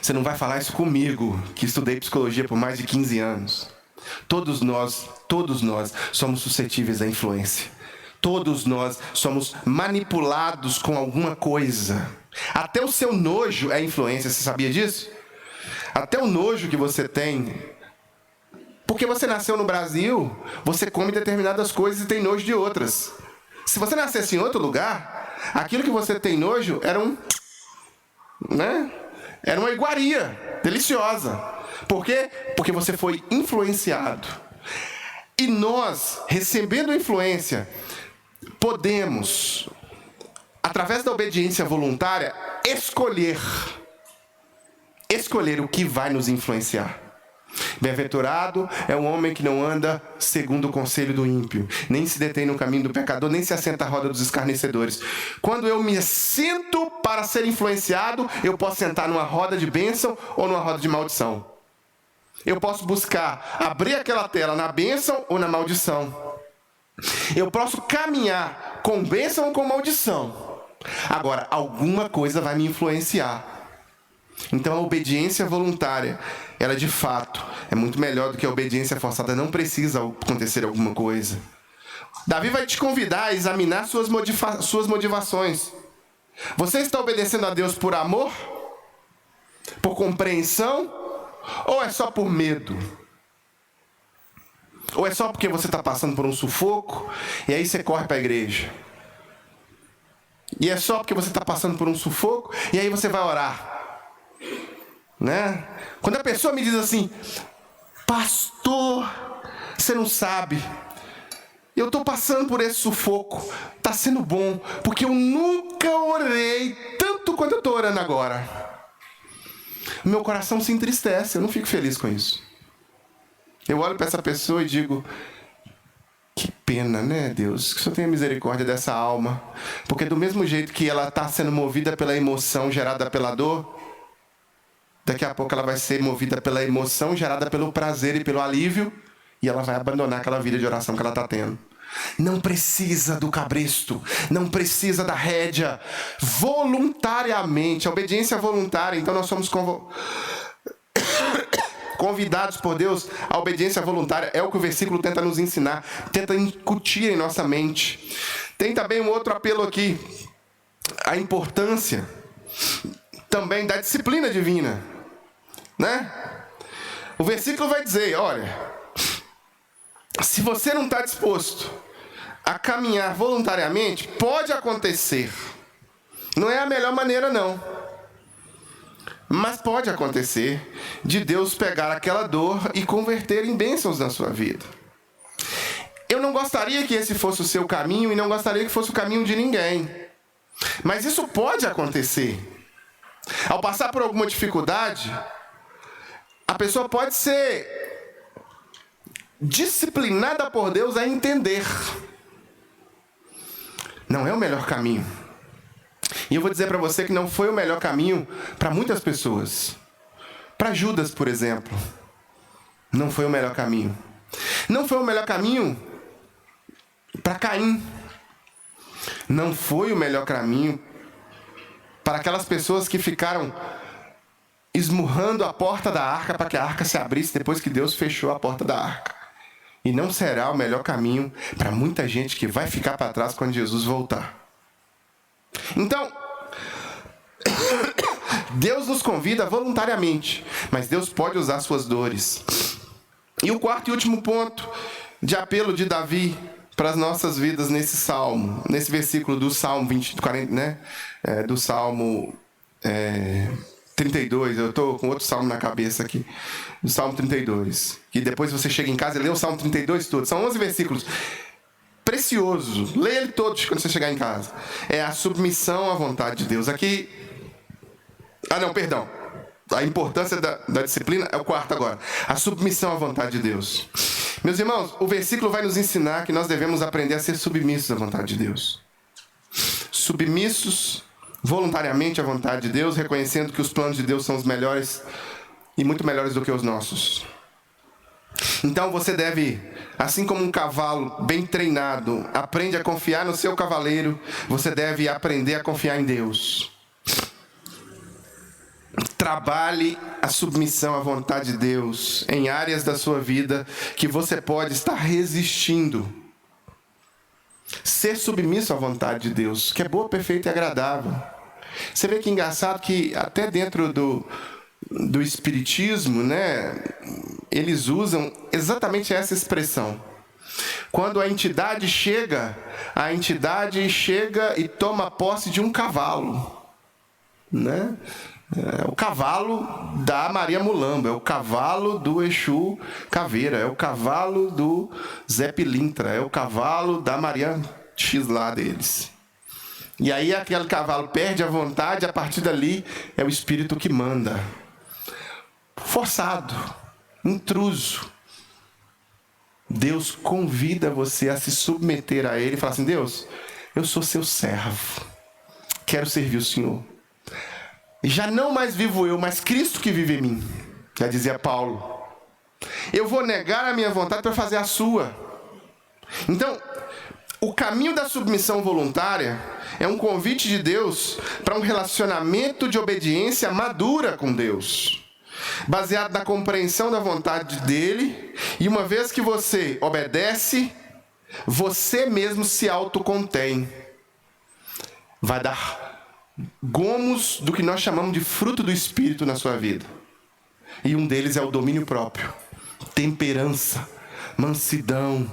Você não vai falar isso comigo, que estudei psicologia por mais de 15 anos. Todos nós somos suscetíveis à influência. Todos nós somos manipulados com alguma coisa. Até o seu nojo é influência, você sabia disso? Até o nojo que você tem, porque você nasceu no Brasil, você come determinadas coisas e tem nojo de outras. Se você nascesse em outro lugar, aquilo que você tem nojo era era uma iguaria deliciosa. Por quê? Porque você foi influenciado. E nós, recebendo influência, podemos, através da obediência voluntária, escolher o que vai nos influenciar. Bem-aventurado é o homem que não anda segundo o conselho do ímpio, nem se detém no caminho do pecador, nem se assenta à roda dos escarnecedores. Quando eu me sento para ser influenciado, eu posso sentar numa roda de bênção ou numa roda de maldição. Eu posso buscar abrir aquela tela na bênção ou na maldição. Eu posso caminhar com bênção ou com maldição. Agora, alguma coisa vai me influenciar. Então a obediência voluntária, ela de fato é muito melhor do que a obediência forçada. Não precisa acontecer alguma coisa. Davi vai te convidar a examinar suas motivações. Você está obedecendo a Deus por amor? Por compreensão? Ou é só por medo? Ou é só porque você está passando por um sufoco e aí você corre para a igreja? E é só porque você está passando por um sufoco e aí você vai orar? Né? Quando a pessoa me diz assim: pastor, você não sabe, eu estou passando por esse sufoco, está sendo bom, porque eu nunca orei tanto quanto eu estou orando agora. Meu coração se entristece, eu não fico feliz com isso. Eu olho para essa pessoa e digo: que pena, né, Deus, que o Senhor tenha misericórdia dessa alma, porque do mesmo jeito que ela está sendo movida pela emoção gerada pela dor, daqui a pouco ela vai ser movida pela emoção gerada pelo prazer e pelo alívio, e ela vai abandonar aquela vida de oração que ela está tendo. Não precisa do cabresto, não precisa da rédea. Voluntariamente, a obediência voluntária. Então nós somos convidados por Deus. A obediência voluntária é o que o versículo tenta nos ensinar, tenta incutir em nossa mente. Tem também um outro apelo aqui: a importância também da disciplina divina, né? O versículo vai dizer: olha, se você não está disposto a caminhar voluntariamente, pode acontecer. Não é a melhor maneira, não. Mas pode acontecer de Deus pegar aquela dor e converter em bênçãos na sua vida. Eu não gostaria que esse fosse o seu caminho e não gostaria que fosse o caminho de ninguém. Mas isso pode acontecer. Ao passar por alguma dificuldade, a pessoa pode ser disciplinada por Deus a entender. Não é o melhor caminho. E eu vou dizer para você que não foi o melhor caminho para muitas pessoas. Para Judas, por exemplo, não foi o melhor caminho. Não foi o melhor caminho para Caim. Não foi o melhor caminho para aquelas pessoas que ficaram esmurrando a porta da arca para que a arca se abrisse depois que Deus fechou a porta da arca. E não será o melhor caminho para muita gente que vai ficar para trás quando Jesus voltar. Então, Deus nos convida voluntariamente, mas Deus pode usar suas dores. E o quarto e último ponto de apelo de Davi para as nossas vidas nesse salmo, nesse versículo do Salmo 40, né? Do Salmo 32, eu estou com outro salmo na cabeça aqui, do Salmo 32, que depois você chega em casa e lê o Salmo 32 todo, são 11 versículos, precioso, leia ele todos quando você chegar em casa. É a submissão à vontade de Deus. Aqui, a importância da disciplina é o quarto agora, a submissão à vontade de Deus. Meus irmãos, o versículo vai nos ensinar que nós devemos aprender a ser submissos à vontade de Deus. Submissos voluntariamente à vontade de Deus, reconhecendo que os planos de Deus são os melhores e muito melhores do que os nossos. Então você deve, assim como um cavalo bem treinado aprende a confiar no seu cavaleiro, você deve aprender a confiar em Deus. Trabalhe a submissão à vontade de Deus em áreas da sua vida que você pode estar resistindo. Ser submisso à vontade de Deus, que é boa, perfeita e agradável. Você vê que engraçado que até dentro do espiritismo, né, eles usam exatamente essa expressão. Quando a entidade chega e toma posse de um cavalo, né? É o cavalo da Maria Mulamba, é o cavalo do Exu Caveira, é o cavalo do Zé Pilintra, é o cavalo da Maria X lá deles. E aí aquele cavalo perde a vontade, a partir dali é o espírito que manda. Forçado, intruso. Deus convida você a se submeter a Ele e falar assim: Deus, eu sou seu servo, quero servir o Senhor. Já não mais vivo eu, mas Cristo que vive em mim. Já dizia Paulo. Eu vou negar a minha vontade para fazer a sua. Então, o caminho da submissão voluntária é um convite de Deus para um relacionamento de obediência madura com Deus, baseado na compreensão da vontade dEle, e uma vez que você obedece, você mesmo se autocontém. Vai dar gomos do que nós chamamos de fruto do Espírito na sua vida. E um deles é o domínio próprio, temperança, mansidão.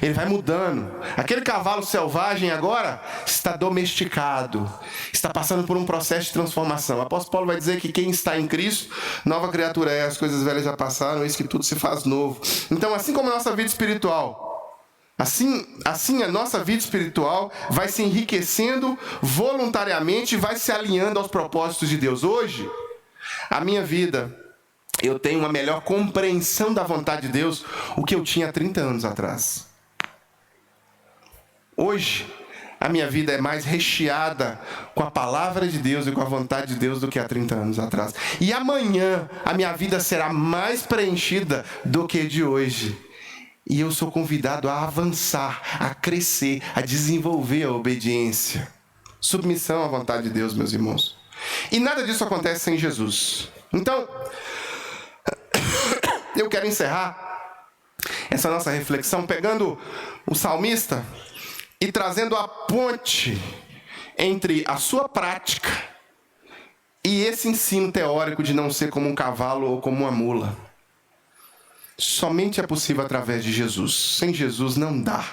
Ele vai mudando. Aquele cavalo selvagem agora está domesticado, está passando por um processo de transformação. O apóstolo Paulo vai dizer que quem está em Cristo, nova criatura é, as coisas velhas já passaram, eis que tudo se faz novo. Então, assim como a nossa vida espiritual, assim a nossa vida espiritual vai se enriquecendo voluntariamente e vai se alinhando aos propósitos de Deus. Hoje, a minha vida, eu tenho uma melhor compreensão da vontade de Deus do que eu tinha 30 anos atrás. Hoje, a minha vida é mais recheada com a palavra de Deus e com a vontade de Deus do que há 30 anos atrás. E amanhã, a minha vida será mais preenchida do que de hoje. E eu sou convidado a avançar, a crescer, a desenvolver a obediência. Submissão à vontade de Deus, meus irmãos. E nada disso acontece sem Jesus. Então, eu quero encerrar essa nossa reflexão pegando o salmista e trazendo a ponte entre a sua prática e esse ensino teórico de não ser como um cavalo ou como uma mula. Somente é possível através de Jesus. Sem Jesus não dá.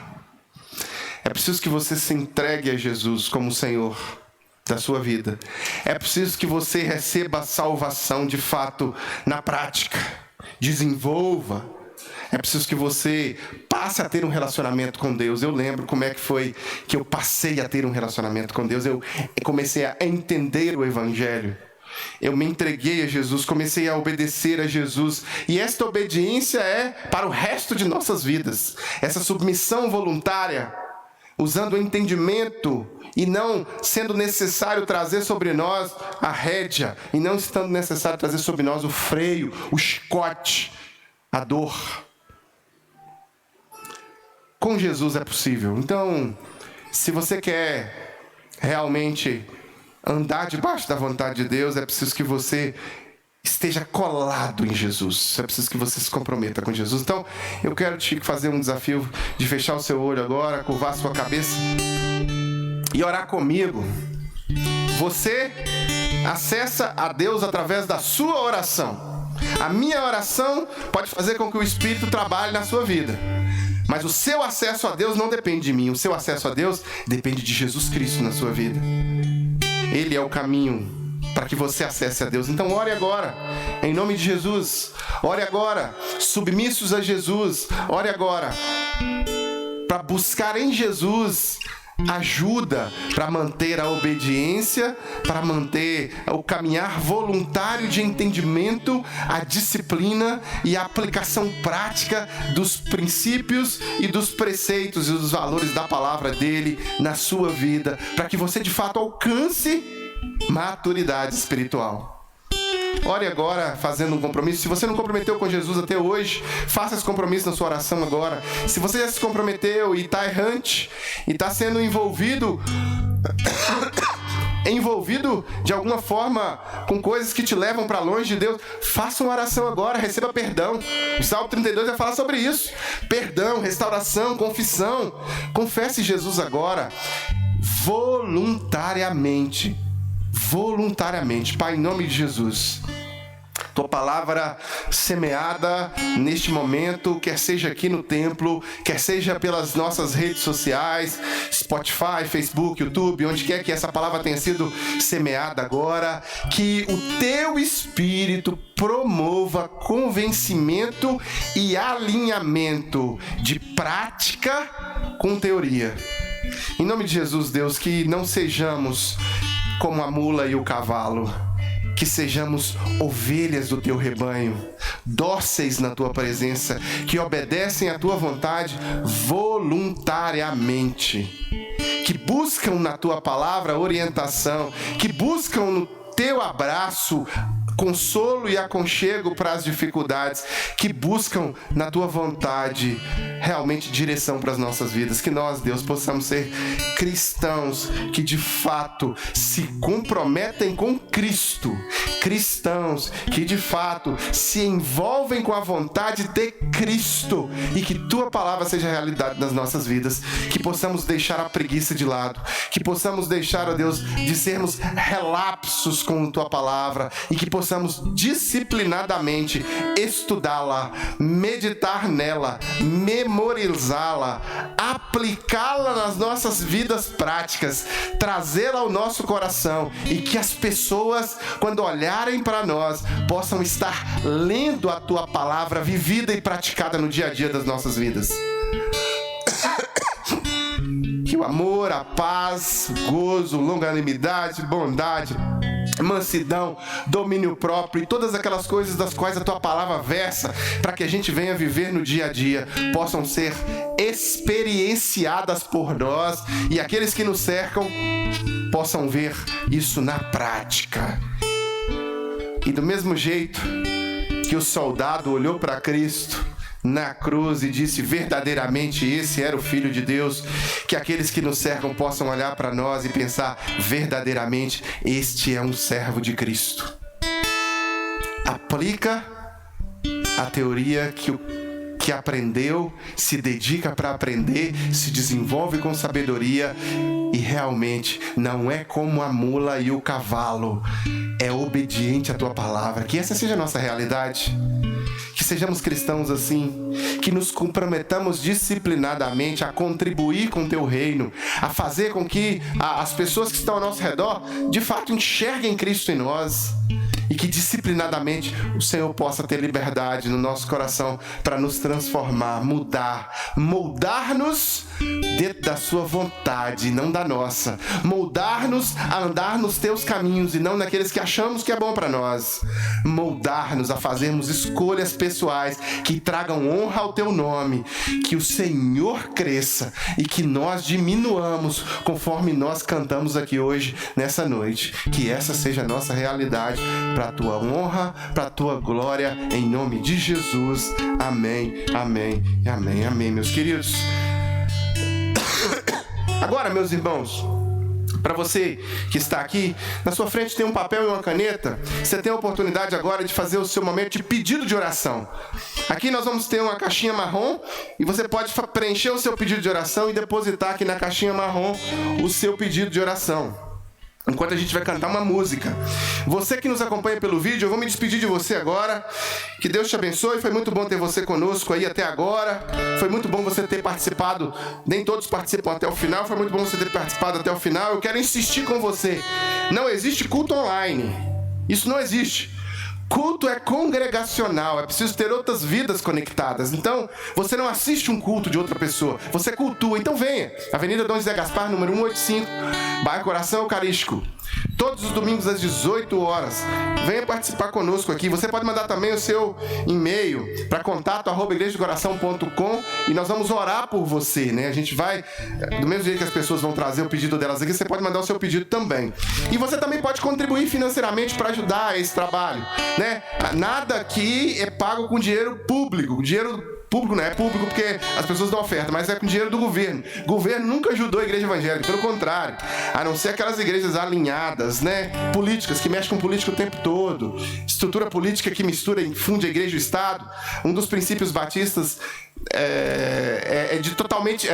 É preciso que você se entregue a Jesus como Senhor da sua vida. É preciso que você receba a salvação de fato na prática. Desenvolva. É preciso que você passe a ter um relacionamento com Deus. Eu lembro como é que foi que eu passei a ter um relacionamento com Deus. Eu comecei a entender o Evangelho. Eu me entreguei a Jesus, comecei a obedecer a Jesus. E esta obediência é para o resto de nossas vidas. Essa submissão voluntária, usando o entendimento e não sendo necessário trazer sobre nós a rédea, e não estando necessário trazer sobre nós o freio, o chicote, a dor. Com Jesus é possível. Então, se você quer realmente andar debaixo da vontade de Deus, é preciso que você esteja colado em Jesus. É preciso que você se comprometa com Jesus. Então, eu quero te fazer um desafio de fechar o seu olho agora, curvar a sua cabeça e orar comigo. Você acessa a Deus através da sua oração. A minha oração pode fazer com que o Espírito trabalhe na sua vida. Mas o seu acesso a Deus não depende de mim. O seu acesso a Deus depende de Jesus Cristo na sua vida. Ele é o caminho para que você acesse a Deus. Então ore agora, em nome de Jesus. Ore agora, submissos a Jesus. Ore agora, para buscar em Jesus ajuda para manter a obediência, para manter o caminhar voluntário de entendimento, a disciplina e a aplicação prática dos princípios e dos preceitos e dos valores da palavra dele na sua vida, para que você de fato alcance maturidade espiritual. Ore agora fazendo um compromisso. Se você não comprometeu com Jesus até hoje, faça esse compromisso na sua oração agora. Se você já se comprometeu e está errante, e está sendo envolvido de alguma forma com coisas que te levam para longe de Deus, faça uma oração agora, receba perdão. O Salmo 32 vai falar sobre isso. Perdão, restauração, confissão. Confesse Jesus agora, voluntariamente. Pai, em nome de Jesus, tua palavra semeada neste momento, quer seja aqui no templo, quer seja pelas nossas redes sociais, Spotify, Facebook, YouTube, onde quer que essa palavra tenha sido semeada agora, que o teu Espírito promova convencimento e alinhamento de prática com teoria. Em nome de Jesus, Deus, que não sejamos como a mula e o cavalo, que sejamos ovelhas do teu rebanho, dóceis na tua presença, que obedecem à tua vontade voluntariamente, que buscam na tua palavra orientação, que buscam no teu abraço consolo e aconchego para as dificuldades, que buscam na tua vontade realmente direção para as nossas vidas. Que nós, Deus, possamos ser cristãos que de fato se comprometem com Cristo, cristãos que de fato se envolvem com a vontade de Cristo, e que tua palavra seja realidade nas nossas vidas, que possamos deixar a preguiça de lado, que possamos deixar, ó Deus, de sermos relapsos com tua palavra, e que possamos disciplinadamente estudá-la, meditar nela, memorizá-la, aplicá-la nas nossas vidas práticas, trazê-la ao nosso coração, e que as pessoas, quando olharem para nós, possam estar lendo a tua palavra vivida e praticada no dia a dia das nossas vidas. Que o amor, a paz, o gozo, longanimidade, bondade, mansidão, domínio próprio e todas aquelas coisas das quais a tua palavra versa, para que a gente venha viver no dia a dia, possam ser experienciadas por nós, e aqueles que nos cercam possam ver isso na prática. E do mesmo jeito que o soldado olhou para Cristo na cruz e disse verdadeiramente esse era o Filho de Deus, que aqueles que nos cercam possam olhar para nós e pensar verdadeiramente este é um servo de Cristo. Aplica a teoria que aprendeu, se dedica para aprender, se desenvolve com sabedoria, e realmente não é como a mula e o cavalo, é obediente à tua palavra. Que essa seja a nossa realidade. Que sejamos cristãos assim, que nos comprometamos disciplinadamente a contribuir com o teu reino, a fazer com que as pessoas que estão ao nosso redor de fato enxerguem Cristo em nós, e que disciplinadamente o Senhor possa ter liberdade no nosso coração para nos transformar, moldar-nos dentro da sua vontade, não da nossa, moldar-nos a andar nos teus caminhos e não naqueles que achamos que é bom para nós, moldar-nos a fazermos escolhas pessoais que tragam honra ao teu nome, que o Senhor cresça e que nós diminuamos conforme nós cantamos aqui hoje, nessa noite. Que essa seja a nossa realidade, para a tua honra, para a tua glória, em nome de Jesus. Amém, amém e amém, amém, meus queridos. Agora, meus irmãos, para você que está aqui, na sua frente tem um papel e uma caneta. Você tem a oportunidade agora de fazer o seu momento de pedido de oração. Aqui nós vamos ter uma caixinha marrom e você pode preencher o seu pedido de oração e depositar aqui na caixinha marrom o seu pedido de oração. enquanto a gente vai cantar uma música. Você que nos acompanha pelo vídeo, eu vou me despedir de você agora. Que Deus te abençoe, foi muito bom ter você conosco aí até agora. Foi muito bom você ter participado, nem todos participam até o final, foi muito bom você ter participado até o final. Eu quero insistir com você, não existe culto online, isso não existe. Culto é congregacional, é preciso ter outras vidas conectadas. Então, você não assiste um culto de outra pessoa, você cultua. Então venha, Avenida Dom José Gaspar, número 185, bairro Coração Eucarístico. Todos os domingos às 18 horas. Venha participar conosco aqui. Você pode mandar também o seu e-mail para contato@igrejadocoração.com e nós vamos orar por você, né? A gente vai, do mesmo jeito que as pessoas vão trazer o pedido delas aqui, você pode mandar o seu pedido também. E você também pode contribuir financeiramente para ajudar esse trabalho, né? Nada aqui é pago com dinheiro público. Dinheiro público não é público porque as pessoas dão oferta, mas é com dinheiro do governo. O governo nunca ajudou a igreja evangélica, pelo contrário, a não ser aquelas igrejas alinhadas, né? Políticas, que mexem com política o tempo todo, estrutura política que mistura e funde a igreja e o Estado. Um dos princípios batistas é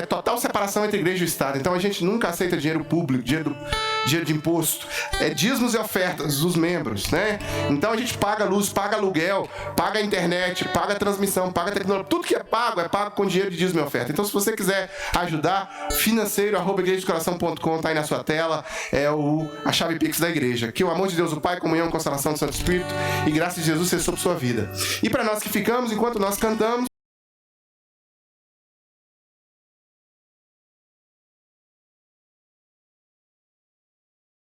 total separação entre igreja e Estado. Então a gente nunca aceita dinheiro público, dinheiro de imposto. É dízimos e ofertas dos membros, né? Então a gente paga luz, paga aluguel, paga a internet, paga a transmissão, paga a tecnologia. Tudo que é pago com dinheiro de dízimo e oferta. Então se você quiser ajudar, financeiro@igrejadocoração.com, tá aí na sua tela, é a chave Pix da igreja. Que o amor de Deus, o Pai, comunhão, constelação do Santo Espírito e graça de Jesus seja sobre sua vida. E para nós que ficamos, enquanto nós cantamos,